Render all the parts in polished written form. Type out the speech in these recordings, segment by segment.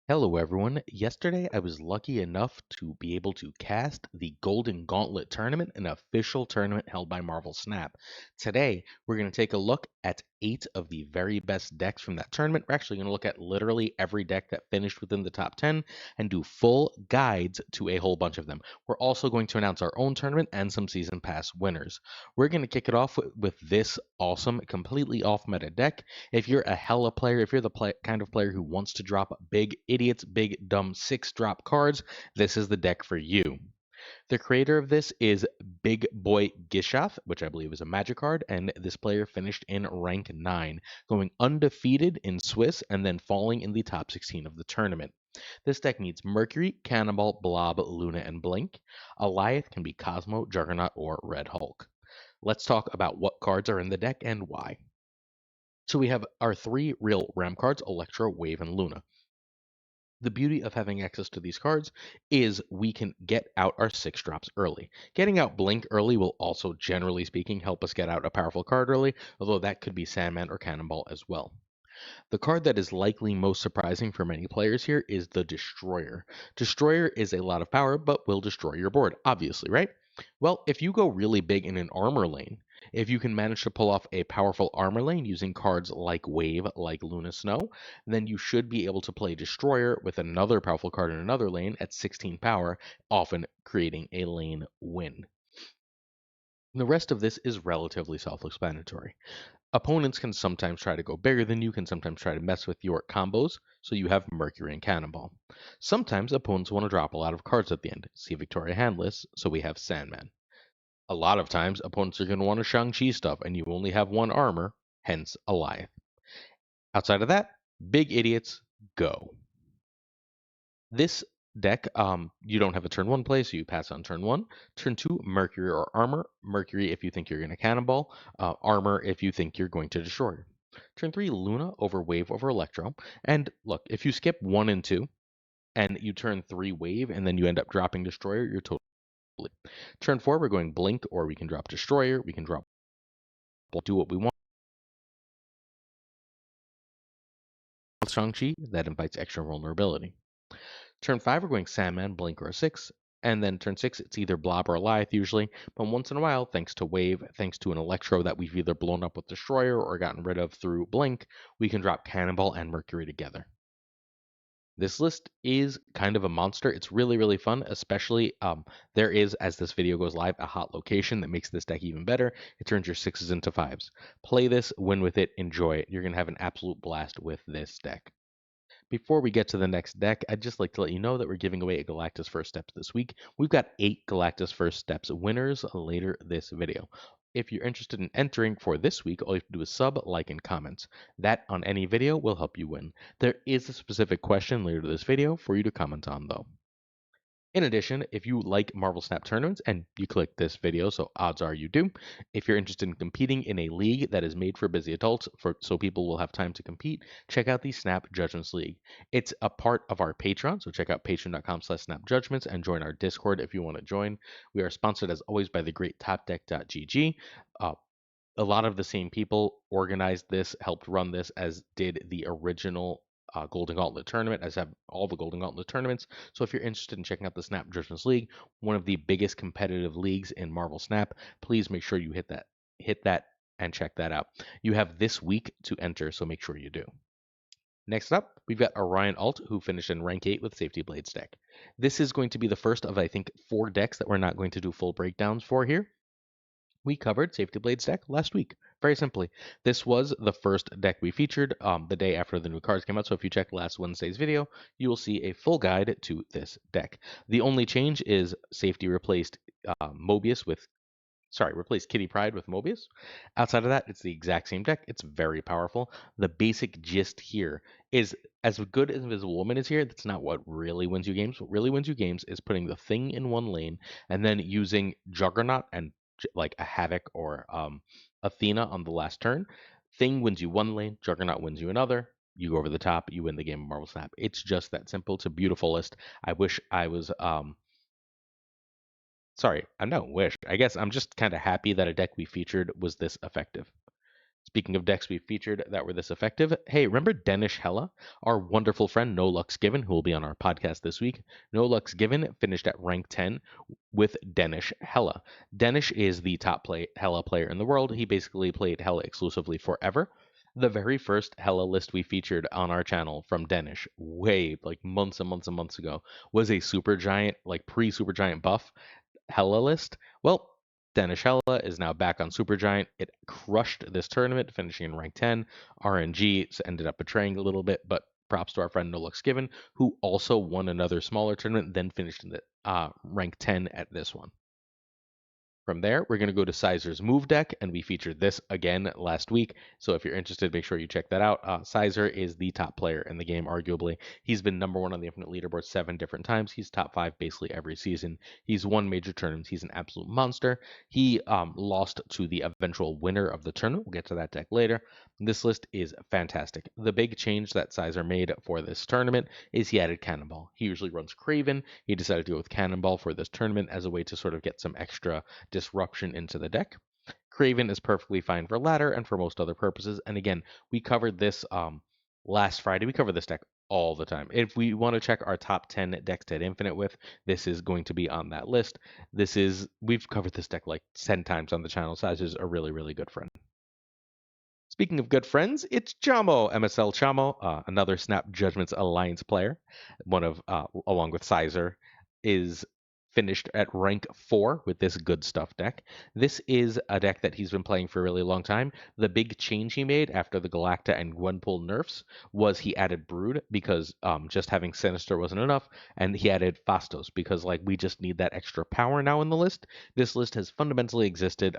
Hello, everyone. Yesterday, I was lucky enough to be able to cast the Golden Gauntlet tournament, an official tournament held by Marvel Snap. Today, we're going to take a look at 8 of the very best decks from that tournament. We're actually going to look at literally every deck that finished within the top 10 and do full guides to a whole bunch of them. We're also going to announce our own tournament and some season pass winners. We're going to kick it off with this awesome, completely off meta deck. If you're a Hela player, if you're the kind of player who wants to drop big idiots, big dumb 6-drop cards, this is the deck for you. The creator of this is Big Boy Gishath, which I believe is a magic card, and this player finished in rank 9, going undefeated in Swiss and then falling in the top 16 of the tournament. This deck needs Mercury, Cannonball, Blob, Luna, and Blink. Alioth can be Cosmo, Juggernaut, or Red Hulk. Let's talk about what cards are in the deck and why. So we have our 3 real Ram cards, Electro, Wave, and Luna. The beauty of having access to these cards is we can get out our 6 drops early. Getting out Blink early will also, generally speaking, help us get out a powerful card early, although that could be Sandman or Cannonball as well. The card that is likely most surprising for many players here is the Destroyer. Destroyer is a lot of power, but will destroy your board, obviously, right? Well, if you go really big in an armor lane, if you can manage to pull off a powerful armor lane using cards like Wave, like Luna Snow, then you should be able to play Destroyer with another powerful card in another lane at 16 power, often creating a lane win. The rest of this is relatively self-explanatory. Opponents can sometimes try to go bigger than you, can sometimes try to mess with your combos, so you have Mercury and Cannonball. Sometimes opponents want to drop a lot of cards at the end. See Victoria Handless, so we have Sandman. A lot of times, opponents are going to want to Shang-Chi stuff, and you only have 1 armor, hence Alioth. Outside of that, big idiots, go. This deck, you don't have a turn 1 play, so you pass on turn 1. Turn 2, Mercury or Armor. Mercury if you think you're going to Cannonball. Armor if you think you're going to Destroy. Turn 3, Luna over Wave over Electro. And look, if you skip 1 and 2, and you turn 3 Wave, and then you end up dropping Destroyer, you're totally. Turn 4, we're going Blink, or we can drop Destroyer. We can drop, do what we want. Shang-Chi, that invites extra vulnerability. Turn 5, we're going Sandman, Blink, or a 6. And then turn 6, it's either Blob or Alioth usually. But once in a while, thanks to Wave, thanks to an Electro that we've either blown up with Destroyer or gotten rid of through Blink, we can drop Cannonball and Mercury together. This list is kind of a monster. It's really, really fun, especially there is, as this video goes live, a hot location that makes this deck even better. It turns your 6s into 5s. Play this, win with it, enjoy it. You're going to have an absolute blast with this deck. Before we get to the next deck, I'd just like to let you know that we're giving away a Galactus First Steps this week. We've got 8 Galactus First Steps winners later this video. If you're interested in entering for this week, all you have to do is sub, like, and comment. That on any video will help you win. There is a specific question later to this video for you to comment on, though. In addition, if you like Marvel Snap tournaments, and you click this video, so odds are you do, if you're interested in competing in a league that is made for busy adults, so people will have time to compete, check out the Snap Judgments League. It's a part of our Patreon, so check out patreon.com/snapjudgments and join our Discord if you want to join. We are sponsored, as always, by the great topdeck.gg. A lot of the same people organized this, helped run this, as did the original Golden Gauntlet tournament, as have all the Golden Gauntlet tournaments. So if you're interested in checking out the Snap Judgments League, one of the biggest competitive leagues in Marvel Snap, please make sure you hit that and check that out. You have this week to enter, so make sure you do. Next up, we've got Orion Alt, who finished in rank 8 with Safety Blades deck. This is going to be the first of, I think, 4 decks that we're not going to do full breakdowns for here. We covered Safety Blades deck last week. Very simply, this was the first deck we featured the day after the new cards came out. So if you check last Wednesday's video, you will see a full guide to this deck. The only change is Safety replaced replaced Kitty Pryde with Mobius. Outside of that, it's the exact same deck. It's very powerful. The basic gist here is, as good as Invisible Woman is here, that's not what really wins you games. What really wins you games is putting the Thing in one lane and then using Juggernaut and like a Havoc or Athena on the last turn. Thing wins you one lane, Juggernaut wins you another. You go over the top, you win the game of Marvel Snap. It's just that simple. It's a beautiful list. I wish I was sorry, I don't wish. I guess I'm just kind of happy that a deck we featured was this effective. Speaking of decks we featured that were this effective, hey, remember Danish Hela? Our wonderful friend No Lux Given, who will be on our podcast this week. No Lux Given finished at rank 10 with Danish Hela. Danish is the Hela player in the world. He basically played Hela exclusively forever. The very first Hela list we featured on our channel from Danish, way like months and months and months ago, was a super giant, like pre super giant buff Hela list. Well, Danish Hela is now back on Supergiant. It crushed this tournament, finishing in rank 10. RNG ended up betraying a little bit, but props to our friend No Looks Given, who also won another smaller tournament, then finished in the rank 10 at this one. From there, we're going to go to Cizer's move deck, and we featured this again last week. So if you're interested, make sure you check that out. Cizer is the top player in the game, arguably. He's been number one on the Infinite Leaderboard 7 different times. He's top 5 basically every season. He's won major tournaments. He's an absolute monster. He lost to the eventual winner of the tournament. We'll get to that deck later. This list is fantastic. The big change that Cizer made for this tournament is he added Cannonball. He usually runs Craven. He decided to go with Cannonball for this tournament as a way to sort of get some extra disruption into the deck. Craven is perfectly fine for ladder and for most other purposes. And again, we covered this last Friday. We cover this deck all the time. If we want to check our top 10 decks to hit infinite with, this is going to be on that list. We've covered this deck like 10 times on the channel. Size is a really, really good friend. Speaking of good friends, it's Chamo, MSL Chamo, another Snap Judgments Alliance player. One of, along with Cizer, is finished at rank 4 with this good stuff deck. This is a deck that he's been playing for a really long time. The big change he made after the Galacta and Gwenpool nerfs was he added Brood because just having Sinister wasn't enough, and he added Fastos because like we just need that extra power now in the list. This list has fundamentally existed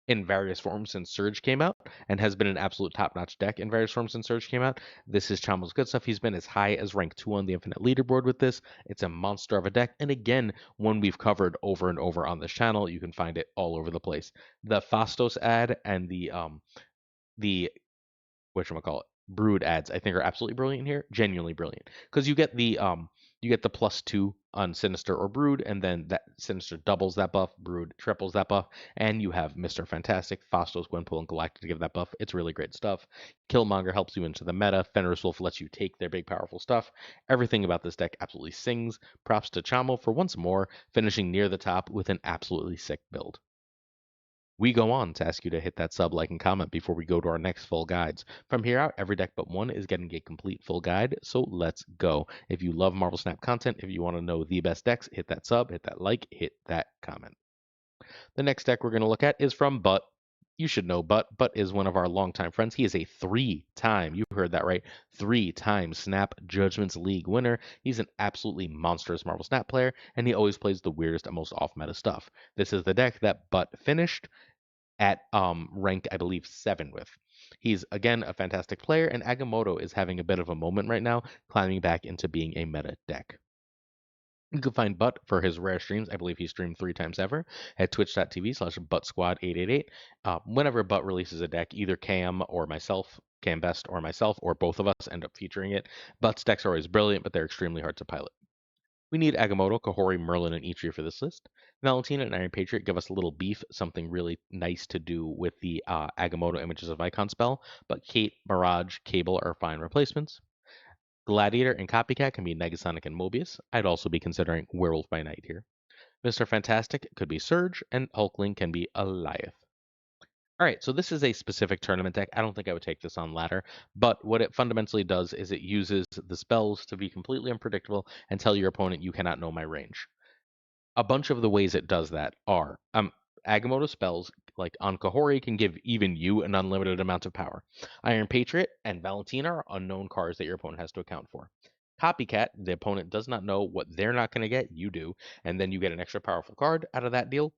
in various forms since Surge came out, and has been an absolute top-notch deck in various forms since Surge came out. This is Chamo's good stuff. He's been as high as rank 2 on the Infinite Leaderboard with this. It's a monster of a deck, and again, one we've covered over and over on this channel. You can find it all over the place. The Fastos ad and the whatchamacallit, Brood ads, I think are absolutely brilliant here. Genuinely brilliant. Because you get the +2 on Sinister or Brood, and then that Sinister doubles that buff, Brood triples that buff, and you have Mr. Fantastic, Fastos, Gwenpool, and Galactic to give that buff. It's really great stuff. Killmonger helps you into the meta. Fenris Wolf lets you take their big powerful stuff. Everything about this deck absolutely sings. Props to Chamo for once more finishing near the top with an absolutely sick build. We go on to ask you to hit that sub, like, and comment before we go to our next full guides. From here out, every deck but one is getting a complete full guide, so let's go. If you love Marvel Snap content, if you want to know the best decks, hit that sub, hit that like, hit that comment. The next deck we're going to look at is from Butt. You should know Butt. Butt is one of our longtime friends. He is a 3-time, you heard that right, 3-time Snap Judgments League winner. He's an absolutely monstrous Marvel Snap player, and he always plays the weirdest and most off-meta stuff. This is the deck that Butt finished at rank, I believe, 7 with. He's, again, a fantastic player, and Agamotto is having a bit of a moment right now, climbing back into being a meta deck. You can find Butt for his rare streams. I believe he streamed 3 times ever at twitch.tv/ButtSquad888. Whenever Butt releases a deck, either Cam or myself, Cam Best or myself, or both of us end up featuring it. Butt's decks are always brilliant, but they're extremely hard to pilot. We need Agamotto, Kahori, Merlin, and Eitri for this list. Valentina and Iron Patriot give us a little beef, something really nice to do with the Agamotto Images of Icon spell, but Kate, Mirage, Cable are fine replacements. Gladiator and Copycat can be Negasonic and Mobius. I'd also be considering Werewolf by Night here. Mr. Fantastic could be Surge, and Hulkling can be Eliath. All right, so this is a specific tournament deck. I don't think I would take this on ladder, but what it fundamentally does is it uses the spells to be completely unpredictable and tell your opponent you cannot know my range. A bunch of the ways it does that are Agamotto spells, like on Kahori, can give even you an unlimited amount of power. Iron Patriot and Valentina are unknown cards that your opponent has to account for. Copycat, the opponent does not know what they're not going to get, you do, and then you get an extra powerful card out of that deal.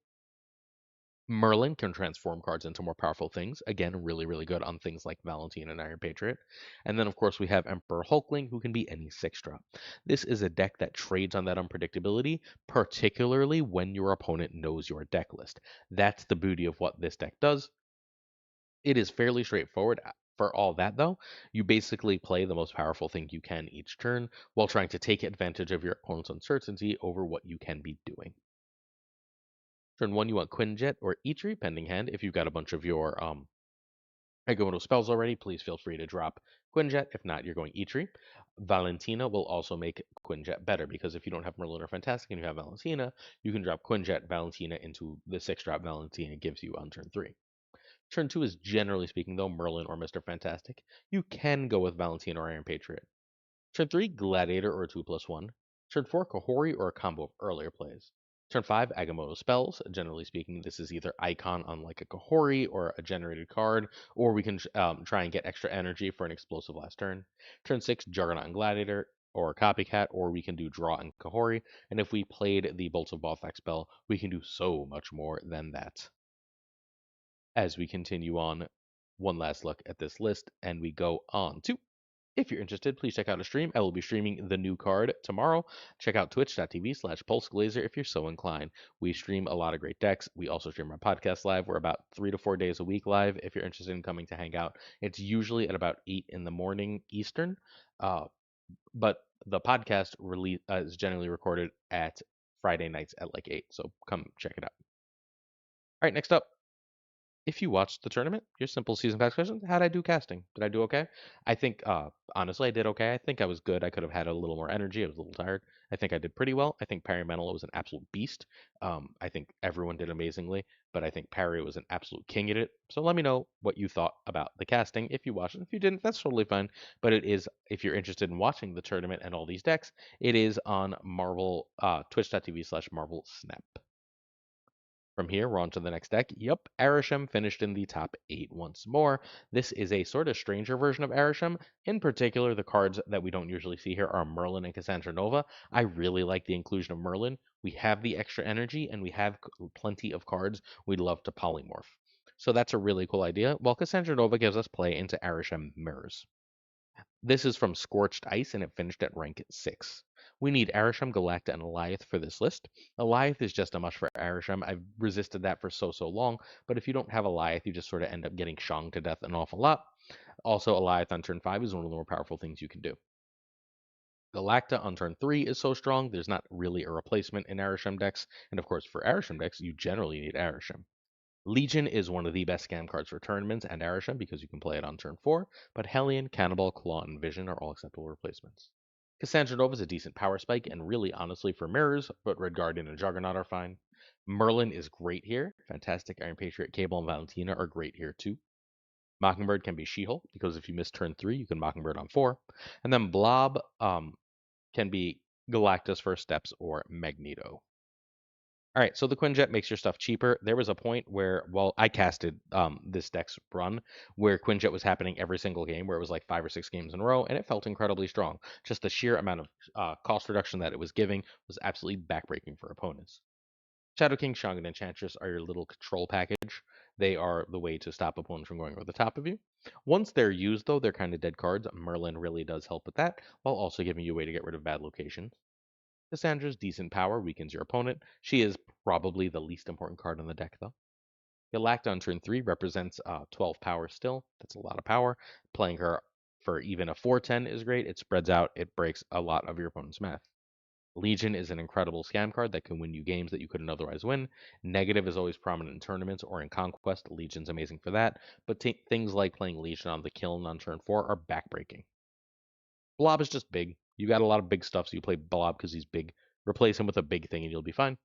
Merlin can transform cards into more powerful things. Again, really, really good on things like Valentina and Iron Patriot. And then, of course, we have Emperor Hulkling, who can be any 6-drop. This is a deck that trades on that unpredictability, particularly when your opponent knows your deck list. That's the beauty of what this deck does. It is fairly straightforward. For all that, though, you basically play the most powerful thing you can each turn while trying to take advantage of your opponent's uncertainty over what you can be doing. Turn 1, you want Quinjet or Eitri, pending hand, if you've got a bunch of your I go into spells already. Please feel free to drop Quinjet. If not, you're going Eitri. Valentina will also make Quinjet better because if you don't have Merlin or Fantastic and you have Valentina, you can drop Quinjet Valentina into the 6-drop Valentina gives you on turn 3. Turn 2 is generally speaking, though, Merlin or Mr. Fantastic. You can go with Valentina or Iron Patriot. Turn 3, Gladiator or 2+1. Turn 4, Kahori or a combo of earlier plays. Turn 5, Agamotto spells. Generally speaking, this is either icon on like a Kahori or a generated card, or we can try and get extra energy for an explosive last turn. Turn 6, Juggernaut and Gladiator or Copycat, or we can do Draw and Kahori. And if we played the Bolts of Balthak spell, we can do so much more than that. As we continue on, one last look at this list, and we go on to if you're interested, please check out a stream. I will be streaming the new card tomorrow. Check out twitch.tv/PulseGlazer if you're so inclined. We stream a lot of great decks. We also stream our podcast live. We're about 3 to 4 days a week live if you're interested in coming to hang out. It's usually at about 8 in the morning Eastern, but the podcast is generally recorded at Friday nights at like 8. So come check it out. All right, next up. If you watched the tournament, your simple season pass questions, how'd I do casting? Did I do okay? I think, honestly, I did okay. I think I was good. I could have had a little more energy. I was a little tired. I think I did pretty well. I think Parry Mental was an absolute beast. I think everyone did amazingly, but I think Parry was an absolute king at it. So let me know what you thought about the casting if you watched it. If you didn't, that's totally fine. But it is, if you're interested in watching the tournament and all these decks, it is on Marvel, twitch.tv/Marvel Snap. From here, we're on to the next deck. Yep, Arisham finished in the top 8 once more. This is a sort of stranger version of Arisham. In particular, the cards that we don't usually see here are Merlin and Cassandra Nova. I really like the inclusion of Merlin. We have the extra energy, and we have plenty of cards we'd love to polymorph. So that's a really cool idea, while Cassandra Nova gives us play into Arisham Mirrors. This is from Scorched Ice, and it finished at rank 6. We need Arisham, Galacta, and Alioth for this list. Alioth is just a must for Arisham. I've resisted that for so long, but if you don't have Alioth, you just sort of end up getting Shong to death an awful lot. Also, Alioth on turn 5 is one of the more powerful things you can do. Galacta on turn 3 is so strong, there's not really a replacement in Arisham decks, and of course, for Arisham decks, you generally need Arisham. Legion is one of the best scam cards for tournaments and Arisham because you can play it on turn 4, but Hellion, Cannibal, Claw, and Vision are all acceptable replacements. Cassandra Nova is a decent power spike, and really honestly for mirrors, but Red Guardian and Juggernaut are fine. Merlin is great here. Fantastic, Iron Patriot, Cable, and Valentina are great here too. Mockingbird can be She-Hulk, because if you miss turn 3, you can Mockingbird on 4. And then Blob can be Galactus First Steps or Magneto. All right, so the Quinjet makes your stuff cheaper. There was a point where, well, I casted this deck's run where Quinjet was happening every single game, where it was like 5 or 6 games in a row, and it felt incredibly strong. Just the sheer amount of cost reduction that it was giving was absolutely backbreaking for opponents. Shadow King, Shang, and Enchantress are your little control package. They are the way to stop opponents from going over the top of you. Once they're used, though, they're kind of dead cards. Merlin really does help with that, while also giving you a way to get rid of bad locations. Cassandra's decent power weakens your opponent. She is probably the least important card on the deck, though. Galacta on turn 3 represents 12 power still. That's a lot of power. Playing her for even a 4/10 is great. It spreads out, it breaks a lot of your opponent's math. Legion is an incredible scam card that can win you games that you couldn't otherwise win. Negative is always prominent in tournaments or in Conquest. Legion's amazing for that. But things like playing Legion on the Kiln on turn 4 are backbreaking. Blob is just big. You got a lot of big stuff, so you play Blob because he's big. Replace him with a big thing and you'll be fine.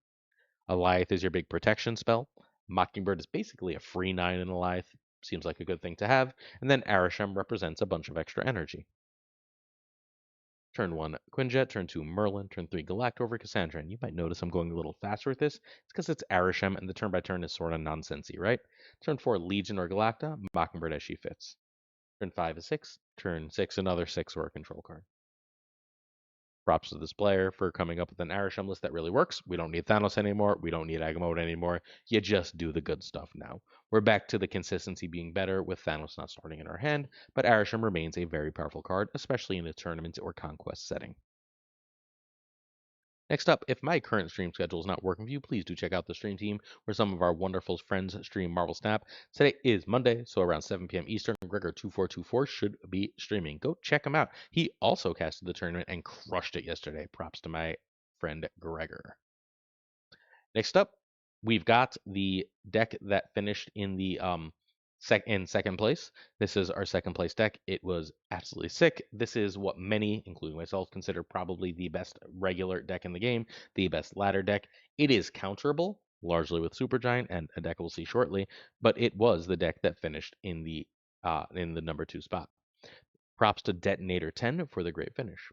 Alioth is your big protection spell. Mockingbird is basically a free 9 in Alioth. Seems like a good thing to have. And then Arisham represents a bunch of extra energy. Turn 1, Quinjet. Turn 2, Merlin. Turn 3, Galacta over Cassandra. And you might notice I'm going a little faster with this. It's because it's Arisham and the turn by turn is sort of nonsensy, right? Turn 4, Legion or Galacta. Mockingbird as she fits. Turn 5 is 6. Turn 6, another 6 or a control card. Props to this player for coming up with an Arisham list that really works. We don't need Thanos anymore. We don't need Agamotto anymore. You just do the good stuff now. We're back to the consistency being better with Thanos not starting in our hand, but Arisham remains a very powerful card, especially in a tournament or conquest setting. Next up, if my current stream schedule is not working for you, please do check out the stream team where some of our wonderful friends stream Marvel Snap. Today is Monday, so around 7 p.m. Eastern, Gregor2424 should be streaming. Go check him out. He also casted the tournament and crushed it yesterday. Props to my friend Gregor. Next up, we've got the deck that finished in the In second place, this is our second place deck. It was absolutely sick. This is what many, including myself, consider probably the best regular deck in the game, the best ladder deck. It is counterable, largely with Supergiant and a deck we'll see shortly, but it was the deck that finished in the number 2 spot. Props to Detonator 10 for the great finish.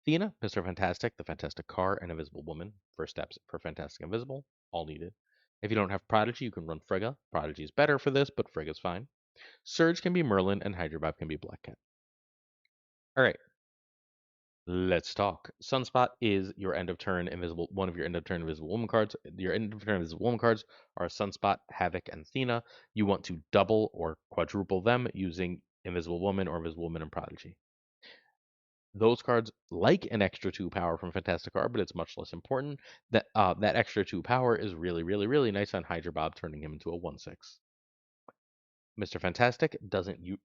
Athena, Mr. Fantastic, the Fantastic Car, and Invisible Woman. First steps for Fantastic Invisible, all needed. If you don't have Prodigy, you can run Frigga. Prodigy is better for this, but Frigga's fine. Surge can be Merlin, and Hydrobob can be Black Cat. All right, let's talk. Sunspot is your end of turn invisible, one of your end of turn invisible woman cards. Your end of turn invisible woman cards are Sunspot, Havoc, and Athena. You want to double or quadruple them using Invisible Woman or Invisible Woman and Prodigy. Those cards like an extra 2 power from Fantastic Card, but it's much less important. That extra 2 power is really, really, really nice on Hydrobob, turning him into a 1/6. Mr. Fantastic doesn't you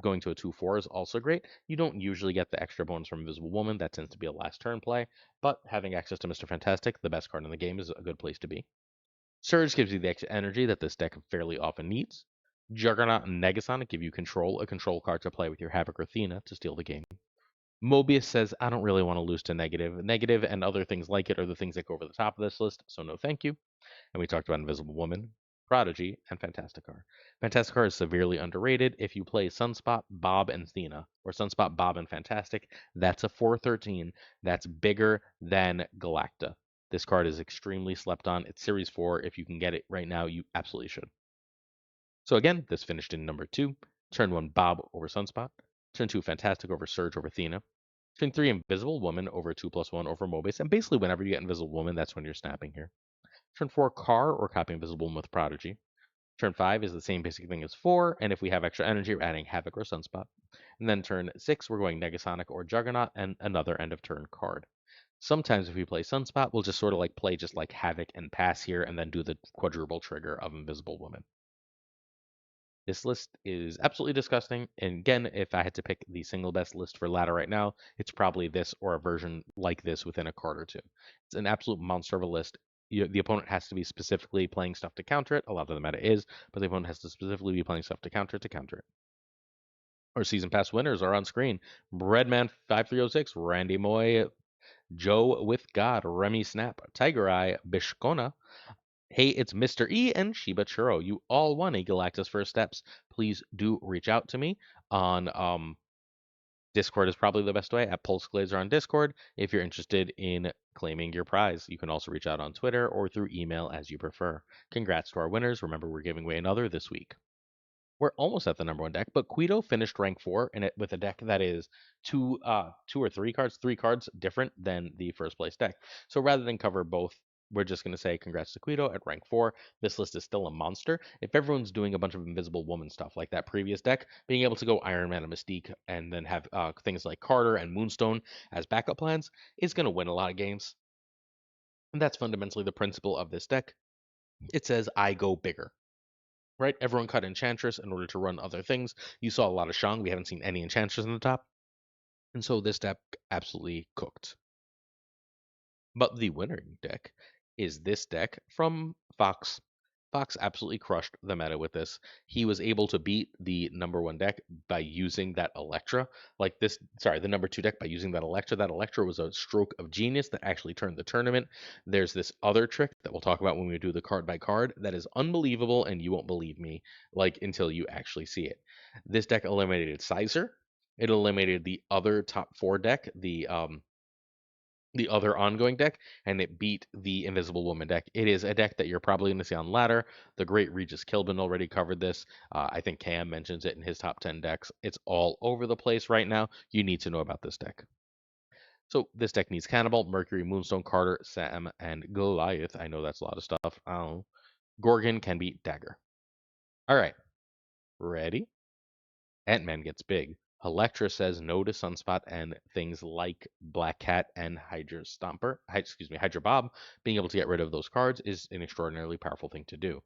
going to a 2/4 is also great. You don't usually get the extra bonus from Invisible Woman. That tends to be a last turn play, but having access to Mr. Fantastic, the best card in the game, is a good place to be. Surge gives you the extra energy that this deck fairly often needs. Juggernaut and Negasonic give you a control card to play with your Havoc or Athena to steal the game. Mobius says, I don't really want to lose to negative. Negative and other things like it are the things that go over the top of this list, so no thank you. And we talked about Invisible Woman, Prodigy, and Fantasticar. Fantasticar is severely underrated. If you play Sunspot, Bob, and Athena, or Sunspot, Bob, and Fantastic, that's a 4/13. That's bigger than Galacta. This card is extremely slept on. It's Series 4. If you can get it right now, you absolutely should. So again, this finished in number 2. Turn 1, Bob over Sunspot. Turn 2, Fantastic over Surge over Athena. Turn 3, Invisible Woman over 2/1 over Mobius. And basically, whenever you get Invisible Woman, that's when you're snapping here. Turn 4, Car or copy Invisible Woman with Prodigy. Turn 5 is the same basic thing as 4, and if we have extra energy, we're adding Havoc or Sunspot. And then turn 6, we're going Negasonic or Juggernaut, and another end of turn card. Sometimes if we play Sunspot, we'll just sort of like play just like Havoc and pass here, and then do the quadruple trigger of Invisible Woman. This list is absolutely disgusting. And again, if I had to pick the single best list for ladder right now, it's probably this or a version like this within a card or two. It's an absolute monster of a list. The opponent has to be specifically playing stuff to counter it. A lot of the meta is, but the opponent has to specifically be playing stuff to counter it. Our season pass winners are on screen. Breadman5306, Randy Moy, Joe with God, Remy Snap, Tiger Eye, Bishkona, Hey, it's Mr. E and Shiba Churro. You all won a Galactus First Steps. Please do reach out to me on Discord is probably the best way at BlueSky on Discord if you're interested in claiming your prize. You can also reach out on Twitter or through email as you prefer. Congrats to our winners. Remember, we're giving away another this week. We're almost at the number 1 deck, but Quido finished rank 4 in it with a deck that is two or three cards different than the first place deck. So rather than cover both, we're just going to say congrats to Quido at rank 4. This list is still a monster. If everyone's doing a bunch of Invisible Woman stuff like that previous deck, being able to go Iron Man and Mystique and then have things like Carter and Moonstone as backup plans is going to win a lot of games. And that's fundamentally the principle of this deck. It says, I go bigger. Right? Everyone cut Enchantress in order to run other things. You saw a lot of Shang. We haven't seen any Enchantress in the top. And so this deck absolutely cooked. But the winning deck is this deck from Fox. Fox absolutely crushed the meta with this. He was able to beat the number 1 deck by using that Electra. The number 2 deck by using that Electra. That Electra was a stroke of genius that actually turned the tournament. There's this other trick that we'll talk about when we do the card by card that is unbelievable, and you won't believe me until you actually see it. This deck eliminated Cizer. It eliminated the other top 4 deck, the other ongoing deck, and it beat the Invisible Woman deck. It is a deck that you're probably going to see on ladder. The great Regis Kilbin already covered this. I think Cam mentions it in his top 10 decks. It's all over the place right now. You need to know about this deck. So this deck needs Cannibal, Mercury, Moonstone, Carter, Sam, and Goliath. I know that's a lot of stuff. I don't know. Gorgon can beat Dagger. All right. Ready? Ant-Man gets big. Electra says no to Sunspot and things like Black Cat and Hydra Bob. Being able to get rid of those cards is an extraordinarily powerful thing to do.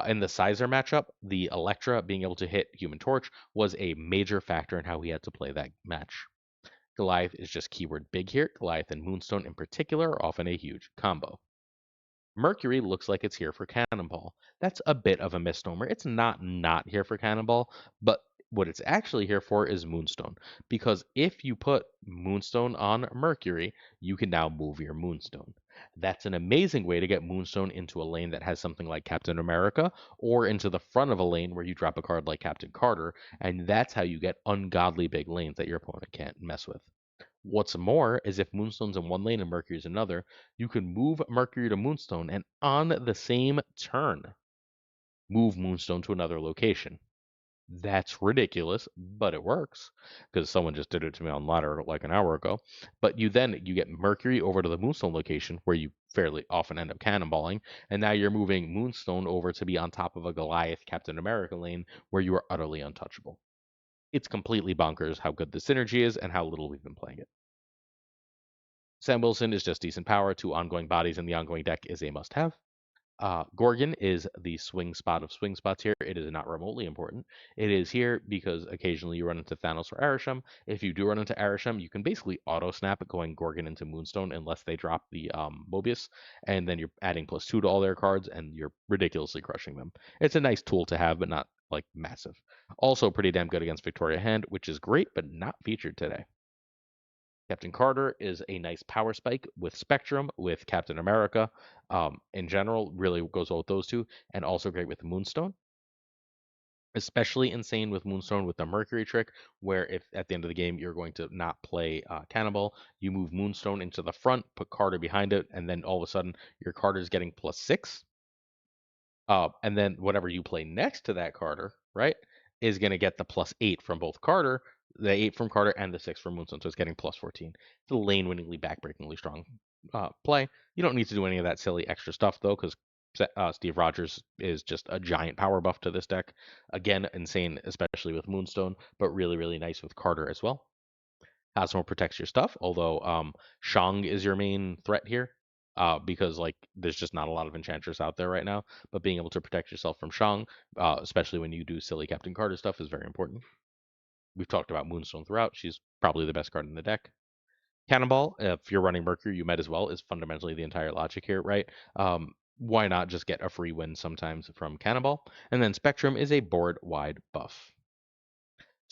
In the Cizer matchup, the Electra being able to hit Human Torch was a major factor in how he had to play that match. Goliath is just keyword big here. Goliath and Moonstone in particular are often a huge combo. Mercury looks like it's here for Cannonball. That's a bit of a misnomer. It's not here for Cannonball, but what it's actually here for is Moonstone. Because if you put Moonstone on Mercury, you can now move your Moonstone. That's an amazing way to get Moonstone into a lane that has something like Captain America, or into the front of a lane where you drop a card like Captain Carter, and that's how you get ungodly big lanes that your opponent can't mess with. What's more is if Moonstone's in one lane and Mercury's another, you can move Mercury to Moonstone and on the same turn, move Moonstone to another location. That's ridiculous, but it works because someone just did it to me on ladder like an hour ago. But you get Mercury over to the Moonstone location where you fairly often end up cannonballing, and now you're moving Moonstone over to be on top of a Goliath Captain America lane where you are utterly untouchable. It's completely bonkers how good the synergy is and how little we've been playing it. Sam Wilson is just decent power. Two ongoing bodies in the ongoing deck is a must have. Gorgon is the swing spot of swing spots here. It is not remotely important. It is here because occasionally you run into Thanos or Arisham. If you do run into Arisham, you can basically auto snap going Gorgon into Moonstone unless they drop the Mobius, and then you're adding +2 to all their cards, and you're ridiculously crushing them. It's a nice tool to have, but not like massive. Also pretty damn good against Victoria Hand, which is great, but not featured today. Captain Carter is a nice power spike with Spectrum, with Captain America. In general, really goes well with those two, and also great with Moonstone. Especially insane with Moonstone with the Mercury trick, where if at the end of the game you're going to not play Cannibal, you move Moonstone into the front, put Carter behind it, and then all of a sudden your Carter is getting +6. And then whatever you play next to that Carter, right, is going to get the +8 from both Carter, the 8 from Carter, and the 6 from Moonstone. So it's getting +14. It's a lane winningly, backbreakingly strong play. You don't need to do any of that silly extra stuff, though, because Steve Rogers is just a giant power buff to this deck. Again, insane, especially with Moonstone, but really, really nice with Carter as well. Cosmo protects your stuff, although Shang is your main threat here. Because like there's just not a lot of enchanters out there right now, but being able to protect yourself from Shang, especially when you do silly Captain Carter stuff, is very important. We've talked about Moonstone throughout. She's probably the best card in the deck. Cannonball, if you're running Mercury, you might as well, is fundamentally the entire logic here, right? Why not just get a free win sometimes from Cannonball? And then Spectrum is a board-wide buff.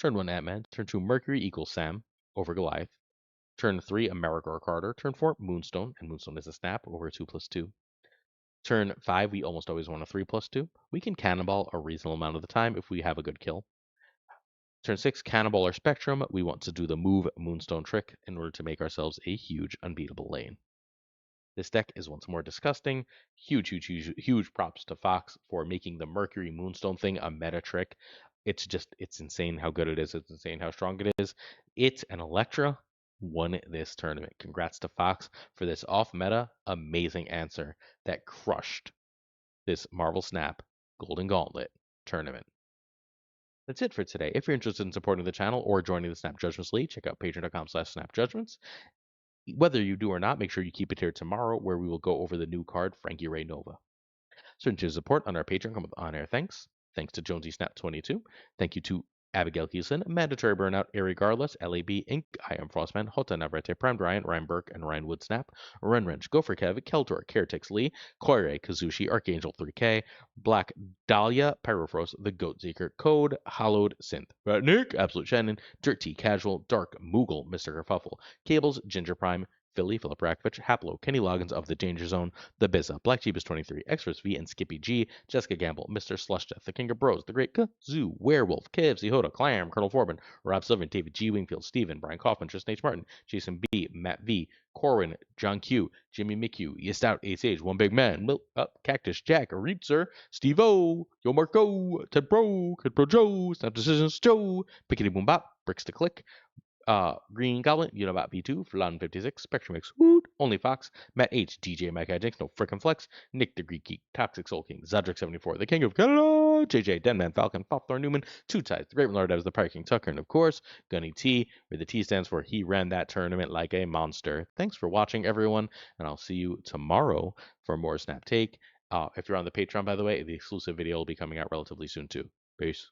Turn 1 Ant-Man, turn 2 Mercury equals Sam over Goliath. Turn 3 America or Carter, turn 4 Moonstone, and Moonstone is a snap over 2/2. Turn 5, we almost always want a 3/2. We can Cannonball a reasonable amount of the time if we have a good kill. Turn 6, Cannonball or Spectrum, we want to do the move Moonstone trick in order to make ourselves a huge unbeatable lane. This deck is once more disgusting. Huge props to Fox for making the Mercury Moonstone thing a meta trick. It's insane how good it is. It's insane how strong it is. It and Elektra won this tournament. Congrats to Fox for this off-meta amazing answer that crushed this Marvel Snap Golden Gauntlet tournament. That's it for today. If you're interested in supporting the channel or joining the Snap Judgments League, check out patreon.com/snapjudgments. Whether you do or not, make sure you keep it here tomorrow where we will go over the new card, Frankie Ray Nova. Certain to support on our Patreon come with on-air thanks. Thanks to Jonesy Snap 22. Thank you to Abigail Keeson, Mandatory Burnout, Regardless, LAB Inc., I Am Frostman, Hota Navarrete, Prime Bryant, Ryan Burke, and Ryan Woodsnap, Ren Wrench, Gopher Kev, Keldor, Caretix Lee, Koire, Kazushi, Archangel 3K, Black Dahlia, Pyrofrost, The Goat Seeker, Code, Hollowed Synth, Nick, Absolute Shannon, Dirt Tea Casual, Dark Moogle, Mr. Kerfuffle, Cables, Ginger Prime, Philly, Philip Rakovich, Haplo, Kenny Loggins of the Danger Zone, The Bizza, Black Jeebus 23, Extras V, and Skippy G, Jessica Gamble, Mr. Slush Death, The King of Bros, The Great Kazoo, Werewolf, KFC Hoda, Clam, Colonel Forbin, Rob Sylvan, David G. Wingfield, Steven, Brian Kaufman, Tristan H. Martin, Jason B., Matt V., Corwin, John Q., Jimmy McHugh, Yestout, Ace Age, One Big Man, Milk Up, Cactus Jack, Reetzer, Steve O, Yo Marco, Ted Bro, Kid Pro Joe, Snap Decisions Joe, Pickety Boom Bop, Bricks to Click, Green Goblin, Unibot V2, Flan 56, Spectrum X, Woot, Only Fox, Matt H, DJ Mike Jinx, No Frickin' Flex, Nick the Greek Geek, Toxic Soul King, Zodric 74, The King of Canada, JJ, Denman, Falcon, Fopthor Newman, Two Ties, The Great Lord Devs, The Pirate King Tucker, and of course, Gunny T, where the T stands for he ran that tournament like a monster. Thanks for watching, everyone, and I'll see you tomorrow for more Snap Take. If you're on the Patreon, by the way, the exclusive video will be coming out relatively soon too. Peace.